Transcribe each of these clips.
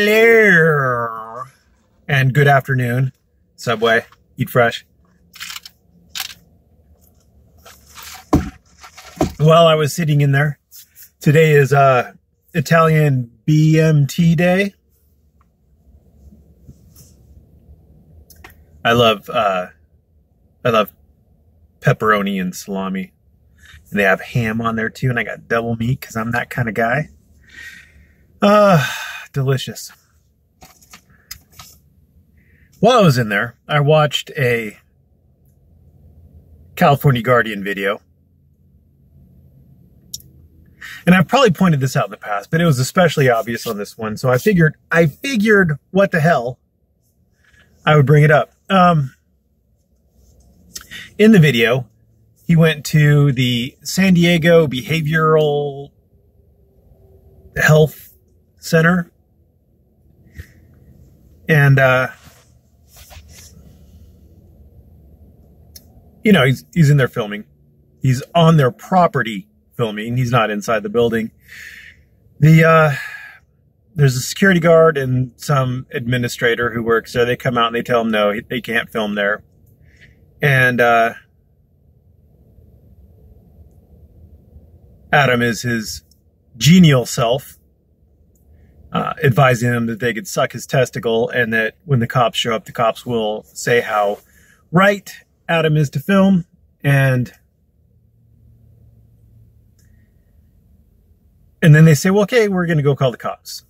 Hello and good afternoon, Subway. Eat fresh. Well, I was sitting in there. Today is Italian BMT day. I love pepperoni and salami, and they have ham on there too. And I got double meat because I'm that kind of guy. Delicious. While I was in there, I watched a California Guardian video. And I've probably pointed this out in the past, but it was especially obvious on this one. So I figured what the hell, I would bring it up. In the video, he went to the San Diego Behavioral Health Center. And, you know, he's in there filming. He's on their property filming. He's not inside the building. There's a security guard and some administrator who works there. They come out and they tell him no, they can't film there. And Adam is his genial self, advising him that they could suck his testicle and that when the cops show up, the cops will say how right Adam is to film. And then they say, well, okay, we're going to go call the cops.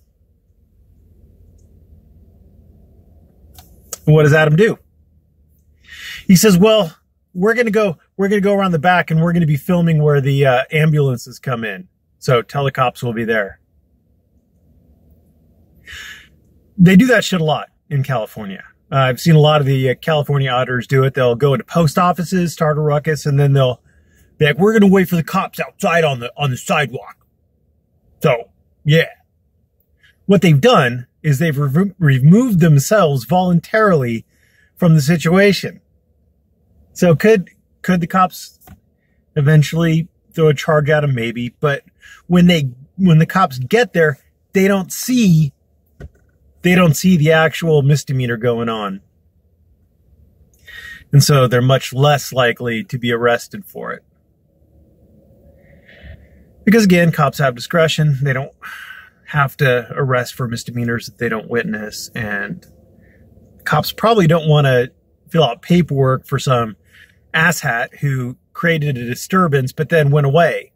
And what does Adam do? He says, well, we're going to go around the back and we're going to be filming where the ambulances come in. So tell the cops we'll be there. They do that shit a lot in California. I've seen a lot of the California auditors do it. They'll go into post offices, start a ruckus, and then they'll be like, we're going to wait for the cops outside on the sidewalk. So, yeah. What they've done is they've removed themselves voluntarily from the situation. So could the cops eventually throw a charge at them? Maybe. But when the cops get there, they don't see the actual misdemeanor going on. And so they're much less likely to be arrested for it. Because again, cops have discretion. They don't have to arrest for misdemeanors that they don't witness. And cops probably don't want to fill out paperwork for some asshat who created a disturbance but then went away.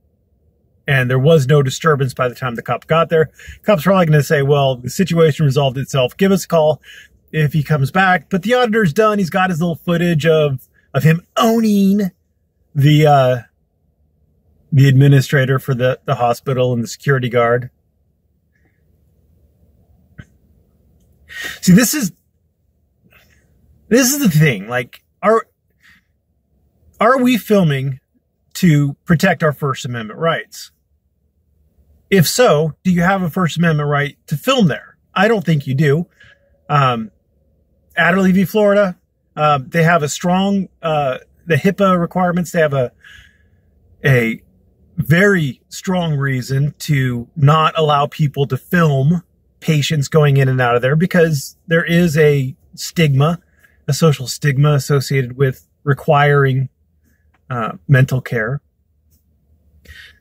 And there was no disturbance by the time the cop got there. Cop's probably going to say, well, the situation resolved itself. Give us a call if he comes back. But the auditor's done. He's got his little footage of him owning the administrator for the hospital and the security guard. See, this is the thing. Like, are we filming to protect our First Amendment rights? If so, do you have a First Amendment right to film there? I don't think you do. Adderley v. Florida, they have a strong, the HIPAA requirements, they have a very strong reason to not allow people to film patients going in and out of there because there is a stigma, a social stigma associated with requiring mental care.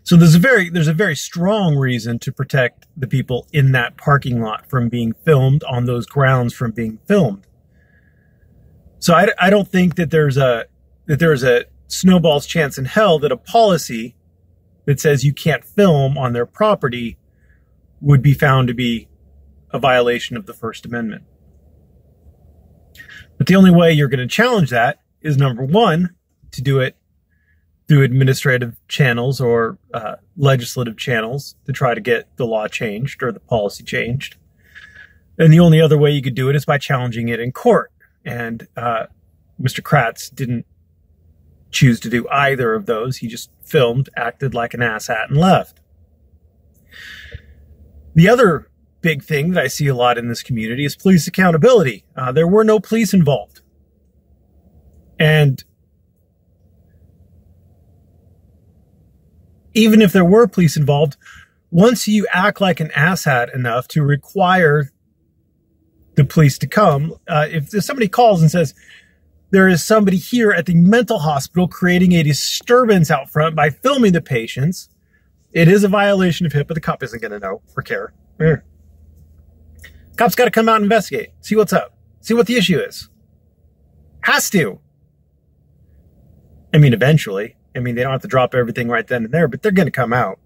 So there's a very strong reason to protect the people in that parking lot from being filmed, on those grounds from being filmed. So I don't think that there's a snowball's chance in hell that a policy that says you can't film on their property would be found to be a violation of the First Amendment. But the only way you're going to challenge that is, number one, to do it through administrative channels or legislative channels to try to get the law changed or the policy changed. And the only other way you could do it is by challenging it in court. And Mr. Kratz didn't choose to do either of those. He just filmed, acted like an asshat, and left. The other big thing that I see a lot in this community is police accountability. There were no police involved. And even if there were police involved, once you act like an asshat enough to require the police to come. If somebody calls and says, there is somebody here at the mental hospital creating a disturbance out front by filming the patients, it is a violation of HIPAA. The cop isn't going to know or care. Cop's got to come out and investigate, see what's up, see what the issue is. Has to. I mean, eventually. I mean, they don't have to drop everything right then and there, but they're going to come out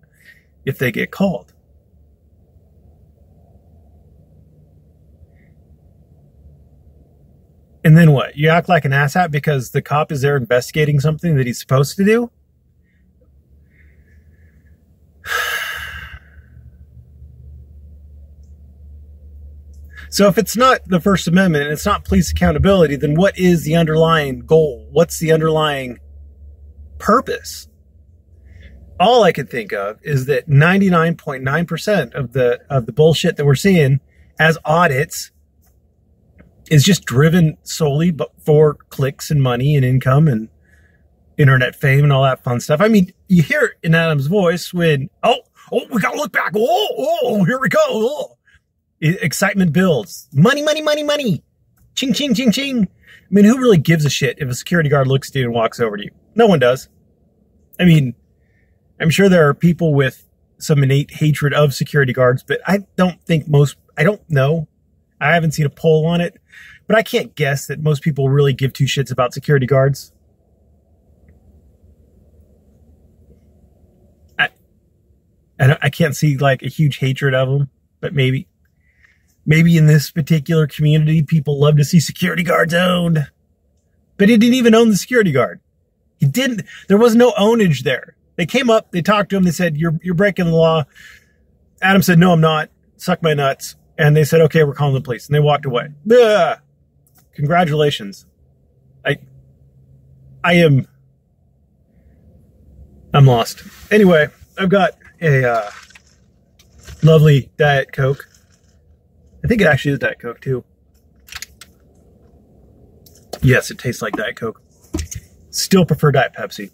if they get called. And then what? You act like an asshat because the cop is there investigating something that he's supposed to do? So if it's not the First Amendment and it's not police accountability, then what is the underlying goal? What's the underlying purpose? All I can think of is that 99.9% of the bullshit that we're seeing as audits is just driven solely for clicks and money and income and internet fame and all that fun stuff. I mean, you hear it in Adam's voice when, oh, we got to look back. Oh, here we go. Oh. Excitement builds. Money, money, money, money. Ching, ching, ching, ching. I mean, who really gives a shit if a security guard looks at you and walks over to you? No one does. I mean, I'm sure there are people with some innate hatred of security guards, but I don't know. I haven't seen a poll on it, but I can't guess that most people really give two shits about security guards. I can't see like a huge hatred of them, but maybe in this particular community, people love to see security guards owned. But he didn't even own the security guard. He didn't. There was no ownage there. They came up, they talked to him, they said, you're breaking the law. Adam said, no, I'm not. Suck my nuts. And they said, okay, we're calling the police. And they walked away. Ugh. Congratulations. I'm lost. Anyway, I've got a lovely Diet Coke. I think it actually is Diet Coke too. Yes, it tastes like Diet Coke. Still prefer Diet Pepsi,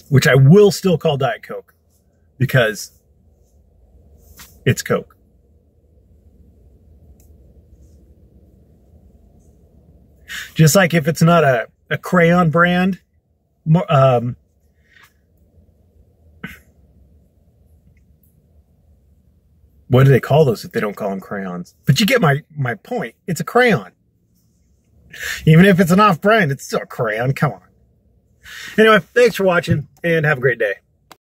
which I will still call Diet Coke because it's Coke. Just like if it's not a crayon brand, what do they call those if they don't call them crayons? But you get my point. It's a crayon. Even if it's an off-brand, it's still a crayon. Come on. Anyway, thanks for watching and have a great day.